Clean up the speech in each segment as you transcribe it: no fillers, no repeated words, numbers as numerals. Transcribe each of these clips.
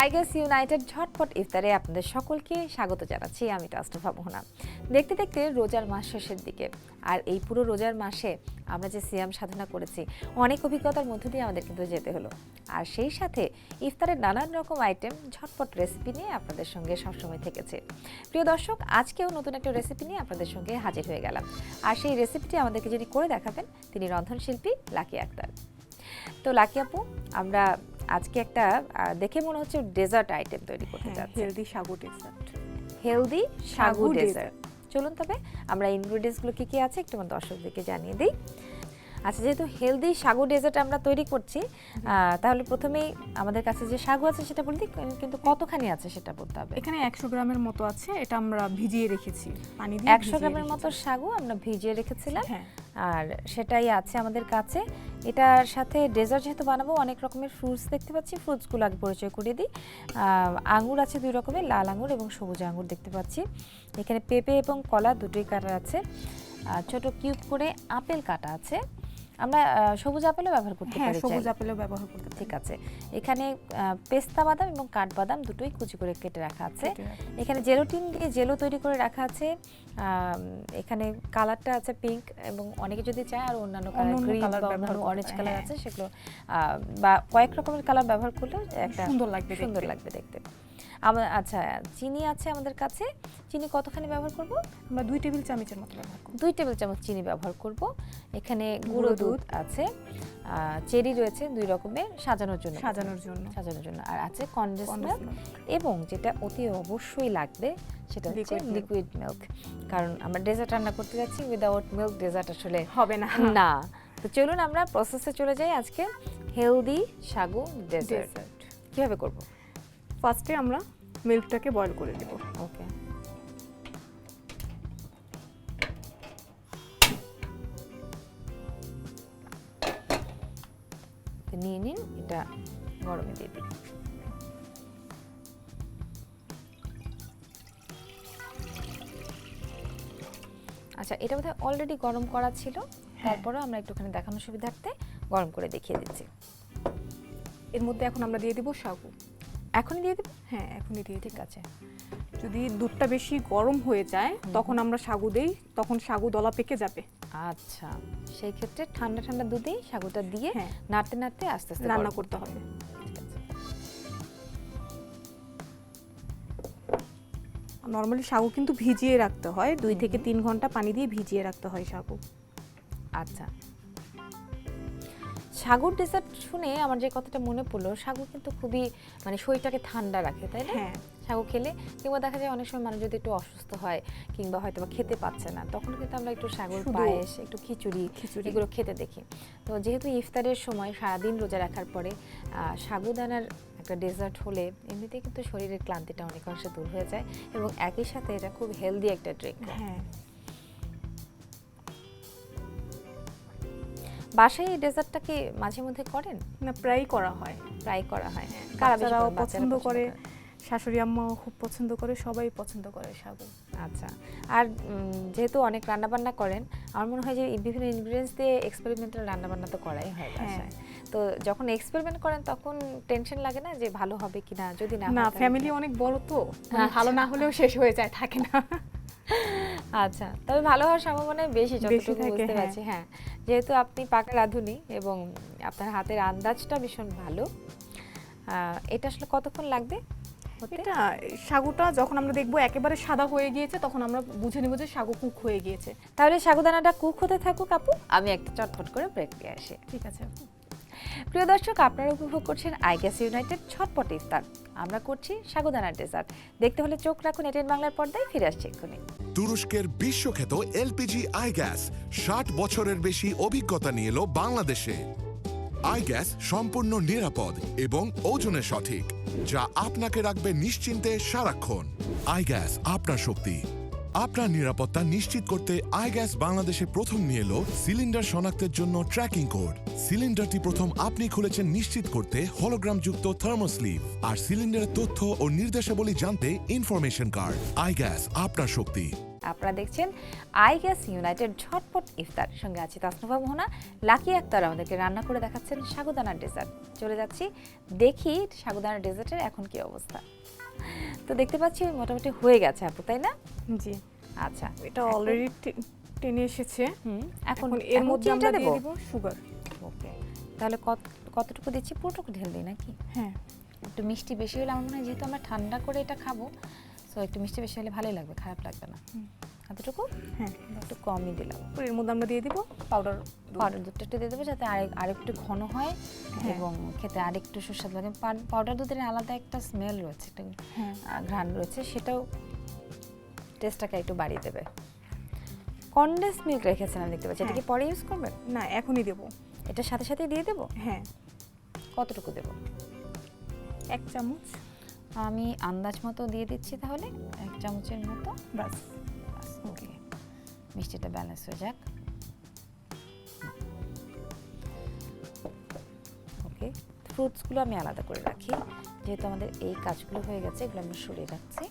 আইগ্যাস United ঝটপট ইফতারে আপনাদের সকলকে স্বাগত জানাচ্ছি। আমি তাসনুভা মোহনা। দেখতে দেখতে রোজার মাস শেষের দিকে, আর এই পুরো রোজার মাসে আমরা যে সিয়াম সাধনা করেছি, অনেক অভিজ্ঞতার মধ্য দিয়ে আমাদের কিন্তু যেতে হলো। আর সেই সাথে ইফতারের নানান রকম আইটেম, ঝটপট রেসিপি নিয়ে আপনাদের সঙ্গে সবসময় থেকেছে। প্রিয় দর্শক, আজকেও নতুন একটা রেসিপি নিয়ে আপনাদের সঙ্গে হাজির হয়ে গেলাম। আর সেই রেসিপিটি আমাদেরকে যিনি করে দেখাবেন, তিনি রন্ধনশিল্পী লাকি আক্তার। তো লাকি আপু, আমরা আজকে একটা দেখে মনে হচ্ছে ডেজার্ট আইটেম তৈরি করতে যাচ্ছি। হেলদি সাগু ডেজার্ট। হেলদি সাগু ডেজার্ট। চলুন তবে আমরা ইনগ্রেডিয়েন্টসগুলো কি কি আছে একটু আমার দর্শকদেরকে জানিয়ে দিই। আচ্ছা, যেহেতু হেলদি সাগু ডেজার্ট আমরা তৈরি করছি, তাহলে প্রথমেই আমাদের কাছে যে সাগু আছে সেটা বলতে, কিন্তু কতখানি আছে সেটা বলতে হবে। এখানে 100 গ্রামের মতো আছে, এটা আমরা ভিজিয়ে রেখেছি পানি দিয়ে। 100 গ্রামের মতো সাগু আমরা ভিজিয়ে রেখেছিলাম, আর সেটাই আছে আমাদের কাছে। এটার সাথে ডেজার্ট যেহেতু বানাবো, অনেক রকমের ফ্রুটস দেখতে পাচ্ছি। ফ্রুটসগুলো আগে পরিচয় করিয়ে দিই। আঙুর আছে 2 রকমের, লাল আঙুর এবং সবুজ আঙুর দেখতে পাচ্ছি। এখানে পেঁপে এবং কলা দুটোই কাটা আছে। ছোট কিউব করে আপেল কাটা আছে। আমরা সবুজ আপেলও ব্যবহার করতে পারি। সবুজ আপেলও ব্যবহার করতে পারি। ঠিক আছে। এখানে পেস্তা বাদাম এবং কাঠবাদাম দুটোই কুচি করে কেটে রাখা আছে। এখানে জেলোটিন দিয়ে জেলো তৈরি করে রাখা আছে। এখানে কালারটা আছে পিঙ্ক, এবং অনেকে যদি চায় আর অন্যান্য কালার, গ্রিন বা অন্যান্য অরেঞ্জ কালার আছে, সেগুলো বা কয়েক রকমের কালার ব্যবহার করলে একটা সুন্দর লাগবে দেখতে। আচ্ছা, চিনি আছে আমাদের কাছে। চিনি কতখানি ব্যবহার করব? আমরা 2 টেবিল চামচের মতো ব্যবহার করব। 2 টেবিল চামচ চিনি ব্যবহার করব। এখানে গুঁড়ো দুধ আছে, চেরি রয়েছে 2 রকমের সাজানোর জন্য, আর আছে কনডেন্স মিল্ক, এবং যেটা অতি অবশ্যই লাগবে সেটা হচ্ছে লিকুইড মিল্ক। কারণ আমরা ডেজার্ট রান্না করতে যাচ্ছি, উইদাউট মিল্ক ডেজার্ট আসলে হবে না। তো চলুন আমরা প্রসেসে চলে যাই। আজকে হেলদি সাগু ডেজার্ট কিভাবে করব? ফার্স্টে আমরা মিল্কটাকে বয়েল করে দেব। ওকে। নিয়ে নিন, এটা গরমে দিয়ে দিন। আচ্ছা, এটা বোধহয় অলরেডি গরম করা ছিল, তারপরে আমরা একটুখানি দেখানোর সুবিধার্থে গরম করে দেখিয়ে দিচ্ছি। এর মধ্যে এখন আমরা দিয়ে দিব সাগু। এখনই দিয়ে দেব? হ্যাঁ, এখনই দিয়ে। ঠিক আছে। যদি দুধটা বেশি গরম হয়ে যায় তখন আমরা সাগু দেই, তখন সাগু দলা পেকে যাবে। আচ্ছা, সেই ক্ষেত্রে ঠান্ডা ঠান্ডা দুধেই সাগুটা দিয়ে নাড়তে নাড়তে আস্তে আস্তে রান্না করতে হবে। নরমালি সাগু কিন্তু ভিজিয়ে রাখতে হয়, 2 থেকে 3 ঘন্টা পানি দিয়ে ভিজিয়ে রাখতে হয় সাগু। আচ্ছা, সাগুর ডেজার্ট শুনে আমার যে কথাটা মনে পড়লো, সাগু কিন্তু খুবই শরীরটাকে ঠান্ডা রাখে, তাই না? সাগু খেলে, কিংবা দেখা যায় অনেক সময় মানুষ যদি একটু অসুস্থ হয় কিংবা হয়তো বা খেতে পাচ্ছে না, তখন কিন্তু আমরা একটু সাগুর পায়েস, একটু খিচুড়ি এগুলো খেতে দেখি। তো যেহেতু ইফতারের সময় সারাদিন রোজা রাখার পরে সাগুদানার একটা ডেজার্ট হলে এমনিতেই কিন্তু শরীরের ক্লান্তিটা অনেকাংশে দূর হয়ে যায়, এবং একই সাথে এটা খুব হেলদি একটা ড্রিঙ্ক। বাসায় এই ডেজার্টটাকে মাঝে মধ্যে করেন? না, প্রায় করা হয়। কারা পছন্দ করে? শাশুড়ি আম্মাও খুব পছন্দ করে, সবাই পছন্দ করে সাগু। আচ্ছা, আর যেহেতু অনেক রান্নাবান্না করেন, আমার মনে হয় যে বিভিন্ন ইনগ্রেডিয়েন্টস দিয়ে এক্সপেরিমেন্টাল রান্নাবান্না তো করাই হয় বাসায়। তো যখন এক্সপেরিমেন্ট করেন তখন টেনশন লাগে না যে ভালো হবে কিনা? যদি না, ফ্যামিলি অনেক বড়, তো ভালো না হলেও শেষ হয়ে যায়, থাকে না। আচ্ছা, তবে ভালো হওয়ার সম্ভাবনা বেশি, যতটুকু বুঝতে পারছি। হ্যাঁ, যেহেতু আপনি পাকা রাঁধুনি এবং আপনার হাতের আন্দাজটা ভীষণ ভালো। এটা আসলে কতক্ষণ লাগবে? এটা সাগুটা যখন আমরা দেখবো একেবারে সাদা হয়ে গিয়েছে, তখন আমরা বুঝে নেব যে সাগু কুক হয়ে গিয়েছে। তাহলে সাগুদানাটা কুক হতে থাকুক আপু, আমি একটা চটপট করে ব্রেক দিয়ে আসি। ঠিক আছে। প্রিয় দর্শক, আপনারা উপভোগ করছেন আইগ্যাস ইউনাইটেড ঝটপট ইফতার। আমরা করছি সাগুদানার ডেজার্ট। দেখতে হলে চোখ রাখুন এটিএন বাংলার পর্দায়। ফিরে আসছি এক্ষুনি। তুরস্কের বিশ্বখ্যাত এলপিজি আইগ্যাস 60 বছরের বেশি অভিজ্ঞতা নিয়ে এলো বাংলাদেশে। আইগ্যাস সম্পূর্ণ নিরাপদ এবং ওজনে সঠিক, যা আপনাকে রাখবে নিশ্চিন্তে সারাক্ষণ। আইগ্যাস, আপনার শক্তি, আপনার নিরাপত্তা নিশ্চিত করতে আইগ্যাস বাংলাদেশে প্রথম নিয়ে এলো সিলিন্ডার শনাক্তের জন্য ট্র্যাকিং কোড। সিলিন্ডারটি প্রথম আপনি খুলেছেন নিশ্চিত করতে হলোগ্রামযুক্ত থার্মোস্লিভ, আর সিলিন্ডারের তথ্য ও নির্দেশাবলী জানতে ইনফরমেশন কার্ড। আইগ্যাস, আপনার শক্তি। আপনারা দেখছেন আইগ্যাস ইউনাইটেড ঝটপট ইফতার, সঙ্গে আছি তাসনুভা, মোহনা, লাকি, আক্তার আমাদেরকে রান্না করে দেখাচ্ছেন সাগুদানার ডেজার্ট। চলে যাচ্ছি, দেখি সাগুদানার ডেজার্টের এখন কি অবস্থা। তো দেখতে পাচ্ছি মোটামুটি হয়ে গেছে আপু, তাই না? জি, আচ্ছা, এটা অলরেডি টেনে এসেছে। এখন এর মধ্যে আমরা চিনিটা দিয়ে দেব? দিব সুগার। ওকে, তাহলে কতটুকু দিচ্ছি? পুরোটুকু ঢেল দিই নাকি? হ্যাঁ, একটু মিষ্টি বেশি হলে আমার মনে হয়, যেহেতু আমরা ঠান্ডা করে এটা খাবো, সো একটু মিষ্টি বেশি হলে ভালোই লাগবে, খারাপ লাগবে না। এতটুকু? হ্যাঁ, একটু কমই দিলাম। এর মধ্যে আমরা দিয়ে দিব পাউডার দুধটা একটু দিয়ে দেবো, যাতে আরেকটু ঘন হয় এবং খেতে আরেকটু সুস্বাদু লাগে। পাউডার দুধের আলাদা একটা স্মেল রয়েছে, একটা ঘ্রাণ রয়েছে, সেটাও টেস্টটাকে একটু বাড়িয়ে দেবে। কনডেন্স মিল্ক রেখেছেন আমি দেখতে পাচ্ছি, এটা কি পরে ইউজ করবেন? না, এখনই দেব। এটার সাথে সাথে দিয়ে দেবো? হ্যাঁ। কতটুকু দেবো? 1 চামচ। আমি আন্দাজ মতো দিয়ে দিচ্ছি, তাহলে 1 চামচের মতো। বাস। ওকে, মিষ্টিটা ব্যালেন্স হয়ে যাক। ওকে, ফ্রুটসগুলো আমি আলাদা করে রাখি, যেহেতু আমাদের এই কাজগুলো হয়ে গেছে, এগুলো আমরা সরিয়ে রাখছি।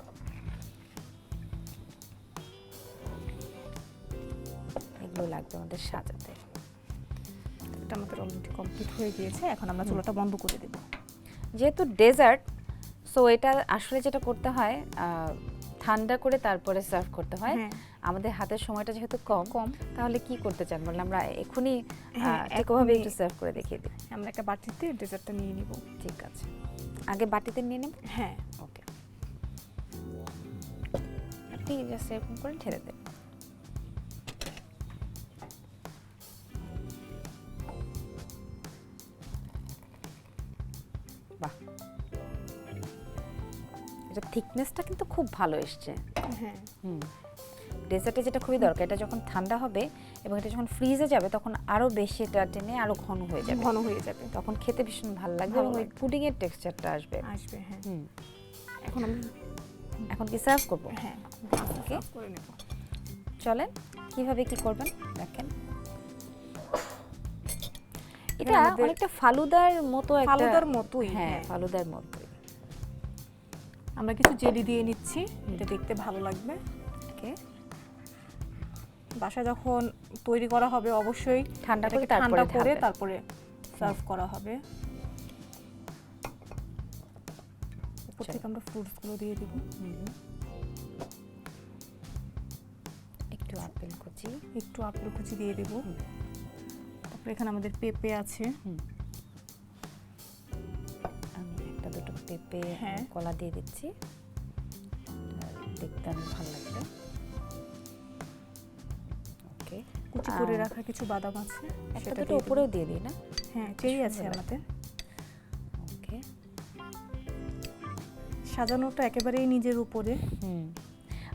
এগুলো লাগবে আমাদের সাজাতে। এটা আমাদের অলরেডি কমপ্লিট হয়ে গিয়েছে, এখন আমরা চুলাটা বন্ধ করে দেব। যেহেতু ডেজার্ট, সো এটা আসলে যেটা করতে হয়, ঠান্ডা করে তারপরে সার্ভ করতে হয়। আমাদের হাতের সময়টা যেহেতু কম, তাহলে কি করতে চান বললাম, আমরা এখনই একভাবে একটু সার্ভ করে দেখিয়ে দিই। আমরা একটা বাটিতে ডেজার্টটা নিয়ে নিব। ঠিক আছে, আগে বাটিতে নিয়ে নেব। হ্যাঁ, ওকে, আপনি জাস্ট এরকম করে ঢেলে দেন। বাহ, এটা থিকনেসটা কিন্তু খুব ভালো এসছে। হ্যাঁ। ডেজার্টে যেটা খুবই দরকার, এটা যখন ঠান্ডা হবে এবং এটা যখন ফ্রিজে যাবে, তখন আরো বেশি এটা টেনে আরো ঘন হয়ে যাবে, তখন খেতে ভীষণ ভালো লাগবে এবং ওই পুডিং এর টেক্সচারটা আসবে। হ্যাঁ। এখন কি সার্ভ করব? হ্যাঁ, ওকে, করে নেব। চলেন কিভাবে কি করবেন দেখেন। এটা অনেকটা ফালুদার মতো, ফালুদার মতোই। হ্যাঁ, ফালুদার মতোই। আমরা কিছু জেলি দিয়ে নিচ্ছি, এটা দেখতে ভালো লাগবে। ওকে, বাসা যখন তৈরি করা হবে অবশ্যই ঠান্ডা করে তারপরে সার্ভ করা হবে। উপর থেকে আমরা ফ্রুটসগুলো দিয়ে দিব। একটু আপেল কুচি দিয়ে দেব। তারপরে এখানে আমাদের পেঁপে আছে। আমি একটা দুটো পেঁপে কলা দিয়ে দিচ্ছি, দেখতে অনেক ভালো লাগবে। ওকে, কুচি করে রাখা কিছু বাদাম আছে, সেটা তো উপরেও দিয়ে দিই না? হ্যাঁ, চেরি আছে আমাদের। ওকে, সাজানোটা একেবারেই নিজের উপরে।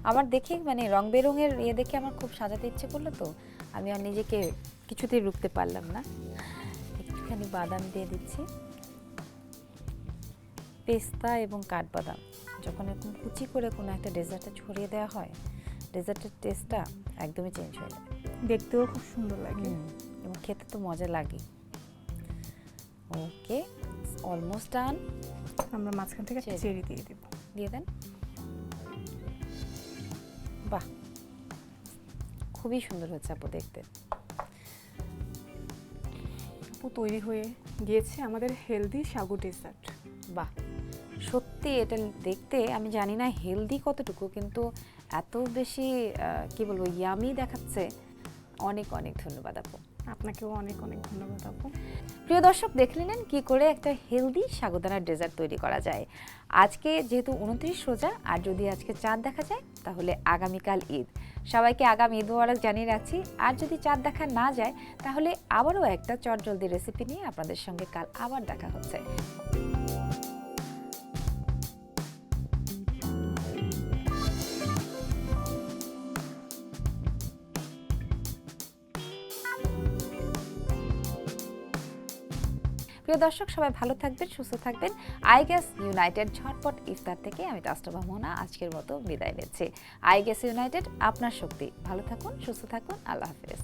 আমার দেখে মানে রং বেরঙের দেখে আমার খুব সাজাতে ইচ্ছে করলো, তো আমি আর নিজেকে কিছুতেই রুখতে পারলাম না। একটুখানি বাদাম দিয়ে দিচ্ছি, পেস্তা এবং কাঠবাদাম। যখন এরকম কুচি করে কোনো একটা ডেজার্টে ছড়িয়ে দেওয়া হয়, ডেজার্টের টেস্টটা একদমই চেঞ্জ হয়ে যায়, দেখতেও খুব সুন্দর লাগে এবং খেতে তো মজা লাগে। ওকে, অলমোস্ট ডান। আমরা মাঝখান থেকে চেরি দিয়ে দেব। দিয়ে দেন। বাহ, খুবই সুন্দর হচ্ছে আপু দেখতে। আপু, তৈরি হয়ে গিয়েছে আমাদের হেলদি সাগু ডেজার্ট। বাহ, সত্যি এটা দেখতে আমি জানি না হেলদি কতটুকু, কিন্তু এত বেশি কি বলবো, ইয়ামি দেখাচ্ছে। অনেক অনেক ধন্যবাদ আপু। আপনাকেও অনেক অনেক ধন্যবাদ আপু। প্রিয় দর্শক, দেখে নিলেন কি করে একটা হেলদি সাগুদানার ডেজার্ট তৈরি করা যায়। আজকে যেহেতু 29 রোজা, আর যদি আজকে চাঁদ দেখা যায়, তাহলে আগামীকাল ঈদ। সবাইকে আগামী ঈদ মোবারক জানিয়ে রাখছি। আর যদি চাঁদ দেখা না যায়, তাহলে আবারও একটা চটজলদি রেসিপি নিয়ে আপনাদের সঙ্গে কাল আবার দেখা হচ্ছে। প্রিয় দর্শক, সবাই ভালো থাকবেন, সুস্থ থাকবেন। আইগ্যাস ইউনাইটেড ঝটপট ইফতার থেকে আমি তাসনুভা, মোহনা আজকের মতো বিদায় নিচ্ছি। আইগ্যাস ইউনাইটেড, আপনার শক্তি। ভালো থাকুন, সুস্থ থাকুন, আল্লাহ হাফেজ।